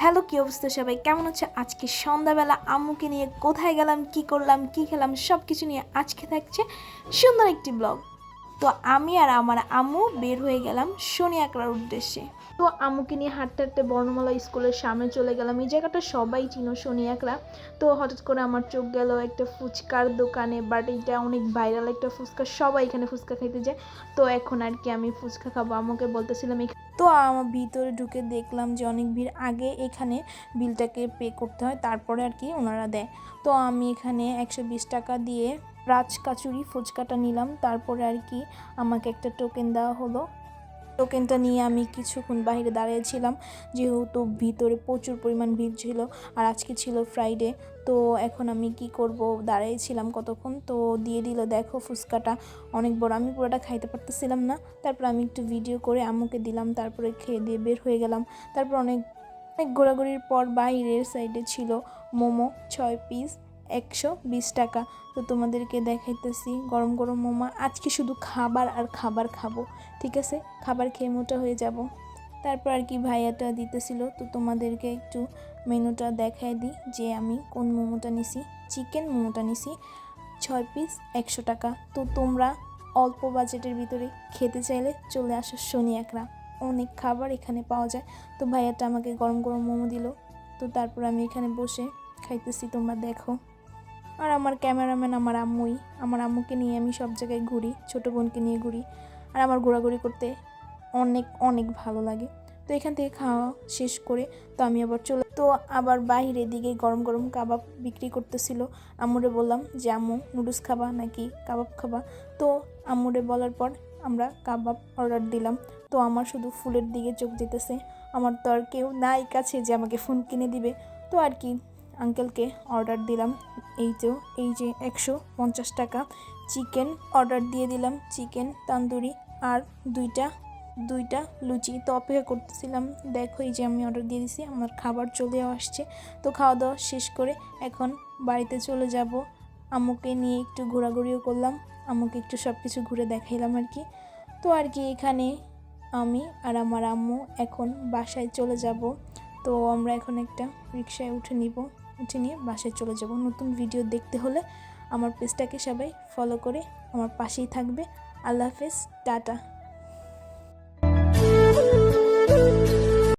Hello, কি অবস্থা সবাই? কেমন আছে? আজকে সন্ধ্যাবেলা আম্মুকে নিয়ে কোথায় গেলাম, কি করলাম, কি খেলাম, সব কিছু নিয়ে আজকে থাকছে সুন্দর একটি ব্লগ। তো আমি আর আমার আম্মু বের হয়ে গেলাম শনি আঁকড়ার উদ্দেশ্যে। তো আম্মুকে নিয়ে হাঁটতে হাঁটতে বর্ণমালা স্কুলের সামনে চলে গেলাম। এই জায়গাটা সবাই চিনো, শনি আঁকড়া। তো হঠাৎ করে আমার চোখ গেল একটা ফুচকার দোকানে, বাট এটা অনেক ভাইরাল একটা ফুচকা, সবাই এখানে ফুচকা খাইতে যায়। তো এখন আর কি আমি ফুচকা খাবো, আম্মুকে বলতেছিলাম। তো আমার ভিতরে ঢুকে দেখলাম যে অনেক ভিড়। আগে এখানে বিলটাকে পে করতে হয়, তারপরে আর কি ওনারা দেয়। তো আমি এখানে 120 টাকা দিয়ে রাজকাচুরি ফুচকাটা নিলাম। তারপরে আর কি আমাকে একটা টোকেন দেওয়া হলো। টোকেনটা নিয়ে আমি কিছুক্ষণ বাইরে দাঁড়িয়েছিলাম, যেহেতু ভিতরে প্রচুর পরিমাণ ভিড় ছিল আর আজকে ছিল ফ্রাইডে। তো এখন আমি কি করব, দাঁড়িয়েছিলাম কতক্ষণ। তো দিয়ে দিল, দেখো ফুচকাটা অনেক বড়, আমি পুরোটা খাইতে পারতেছিলাম না। তারপর আমি একটু ভিডিও করে আম্মুকে দিলাম, তারপরে খেয়ে দিয়ে বের হয়ে গেলাম। তারপর অনেক অনেক ঘোরাঘুরির পর বাইরের সাইডে ছিল মোমো, 6 পিস 120 টাকা। তো তোমাদেরকে দেখাইতেছি গরম গরম মোমো। আজকে শুধু খাবার আর খাবার খাবো, ঠিক আছে? খাবার খেয়ে মোটা হয়ে যাব। তারপর আর কি ভাইয়াটা দিতেছিল, তো তোমাদেরকে একটু মেনুটা দেখাই দিই যে আমি কোন মোমোটা নিছি। চিকেন মোমোটা নিছি, 6 পিস 100 টাকা। তো তোমরা অল্প বাজেটের ভিতরে খেতে চাইলে চলে আসো শনি আঁকড়া, অনেক খাবার এখানে পাওয়া যায়। তো ভাইয়াটা আমাকে গরম গরম মোমো দিল। তো তারপর আমি এখানে বসে খাইতেছি, তোমরা দেখো। আর আমার ক্যামেরাম্যান আমার আম্মুই। আমার আম্মুকে নিয়ে আমি সব জায়গায় ঘুরি, ছোটো বোনকে নিয়ে ঘুরি। আর আমার ঘোরাঘুরি করতে অনেক অনেক ভালো লাগে। তো এখান থেকে খাওয়া শেষ করে তো আমি আবার বাইরে দিকে গরম গরম কাবাব বিক্রি করতেছিল। আম্মুরে বললাম যে আম্মু নুডলস খাবা নাকি কাবাব খাবা? তো আম্মুরে বলার পর আমরা কাবাব অর্ডার দিলাম। তো আমার শুধু ফুলের দিকে চোখ যেতেছে, আমার তো আর কেউ নাই কাছে যে আমাকে ফোন কিনে দিবে। তো আর কি আঙ্কেলকে অর্ডার দিলাম। এই যে 150 টাকা চিকেন অর্ডার দিয়ে দিলাম, চিকেন তান্দুরি আর দুইটা লুচি। তো অপেক্ষা করতেছিলাম, দেখো এই যে আমি অর্ডার দিয়ে দিছি, আমার খাবার চলেও আসছে। তো খাওয়া দাওয়া শেষ করে এখন বাড়িতে চলে যাব। আম্মুকে নিয়ে একটু ঘোরাঘুরিও করলাম, আম্মুকে একটু সব কিছু ঘুরে দেখাইলাম আর কি। তো আর কি এখানে আমি আর আমার আম্মু এখন বাসায় চলে যাব। তো আমরা এখন একটা রিকশায় উঠে নিয়ে বাসায় চলে যাব। নতুন ভিডিও দেখতে হলে আমার পেজটাকে সবাই ফলো করে আমার পাশেই থাকবে। আল্লাহ হাফেজ, টাটা।